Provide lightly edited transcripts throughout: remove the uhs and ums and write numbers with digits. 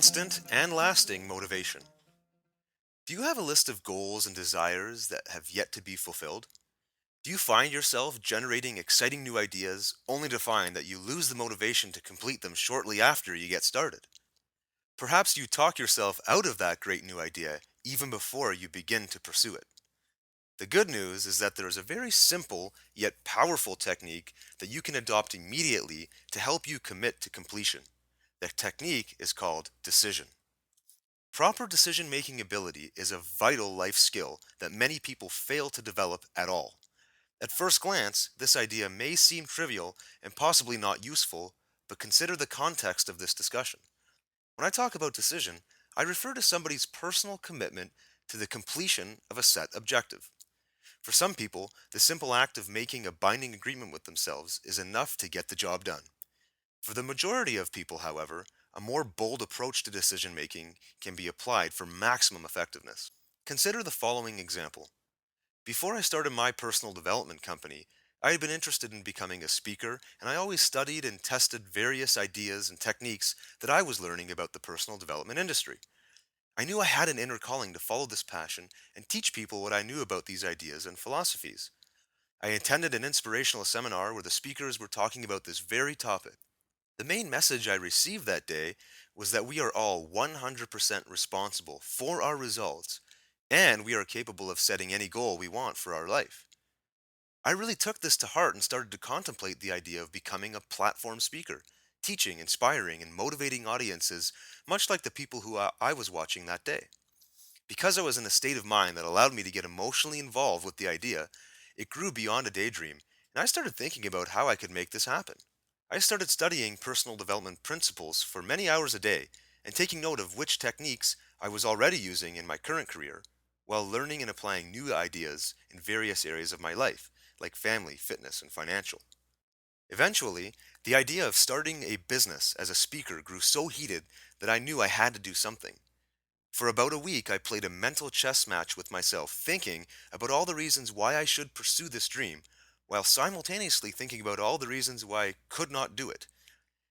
instant and lasting motivation. Do you have a list of goals and desires that have yet to be fulfilled? Do you find yourself generating exciting new ideas only to find that you lose the motivation to complete them shortly after you get started? Perhaps you talk yourself out of that great new idea even before you begin to pursue it. The good news is that there is a very simple yet powerful technique that you can adopt immediately to help you commit to completion. The technique is called decision. Proper decision making ability is a vital life skill that many people fail to develop at all. At first glance, this idea may seem trivial and possibly not useful, but consider the context of this discussion. When I talk about decision, I refer to somebody's personal commitment to the completion of a set objective. For some people, the simple act of making a binding agreement with themselves is enough to get the job done. For the majority of people, however, a more bold approach to decision making can be applied for maximum effectiveness. Consider the following example. Before I started my personal development company, I had been interested in becoming a speaker, and I always studied and tested various ideas and techniques that I was learning about the personal development industry. I knew I had an inner calling to follow this passion and teach people what I knew about these ideas and philosophies. I attended an inspirational seminar where the speakers were talking about this very topic. The main message I received that day was that we are all 100% responsible for our results, and we are capable of setting any goal we want for our life. I really took this to heart and started to contemplate the idea of becoming a platform speaker, teaching, inspiring, and motivating audiences, much like the people who I was watching that day. Because I was in a state of mind that allowed me to get emotionally involved with the idea, it grew beyond a daydream, and I started thinking about how I could make this happen. I started studying personal development principles for many hours a day and taking note of which techniques I was already using in my current career, while learning and applying new ideas in various areas of my life, like family, fitness, and financial. Eventually, the idea of starting a business as a speaker grew so heated that I knew I had to do something. For about a week, I played a mental chess match with myself, thinking about all the reasons why I should pursue this dream, while simultaneously thinking about all the reasons why I could not do it.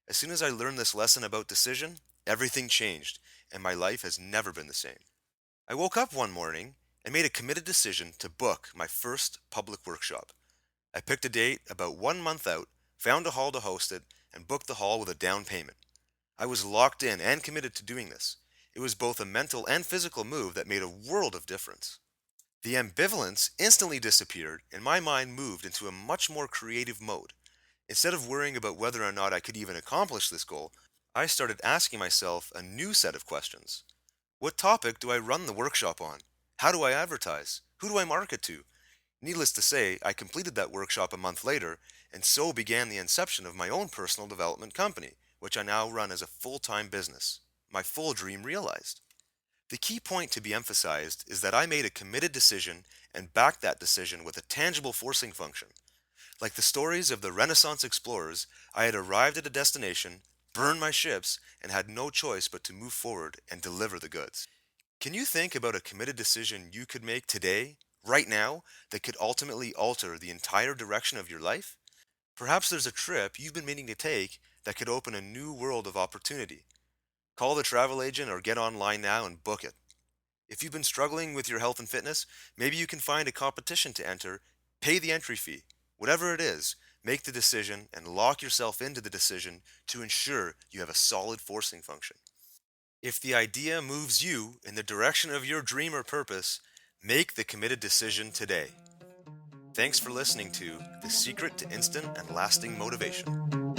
As soon as I learned this lesson about decision, everything changed, and my life has never been the same. I woke up one morning and made a committed decision to book my first public workshop. I picked a date about 1 month out, found a hall to host it, and booked the hall with a down payment. I was locked in and committed to doing this. It was both a mental and physical move that made a world of difference. The ambivalence instantly disappeared, and my mind moved into a much more creative mode. Instead of worrying about whether or not I could even accomplish this goal, I started asking myself a new set of questions. What topic do I run the workshop on? How do I advertise? Who do I market to? Needless to say, I completed that workshop a month later, and so began the inception of my own personal development company, which I now run as a full-time business. My full dream realized. The key point to be emphasized is that I made a committed decision and backed that decision with a tangible forcing function. Like the stories of the Renaissance explorers, I had arrived at a destination, burned my ships, and had no choice but to move forward and deliver the goods. Can you think about a committed decision you could make today, right now, that could ultimately alter the entire direction of your life? Perhaps there's a trip you've been meaning to take that could open a new world of opportunity. Call the travel agent or get online now and book it. If you've been struggling with your health and fitness, maybe you can find a competition to enter, pay the entry fee. Whatever it is, make the decision and lock yourself into the decision to ensure you have a solid forcing function. If the idea moves you in the direction of your dream or purpose, make the committed decision today. Thanks for listening to The Secret to Instant and Lasting Motivation.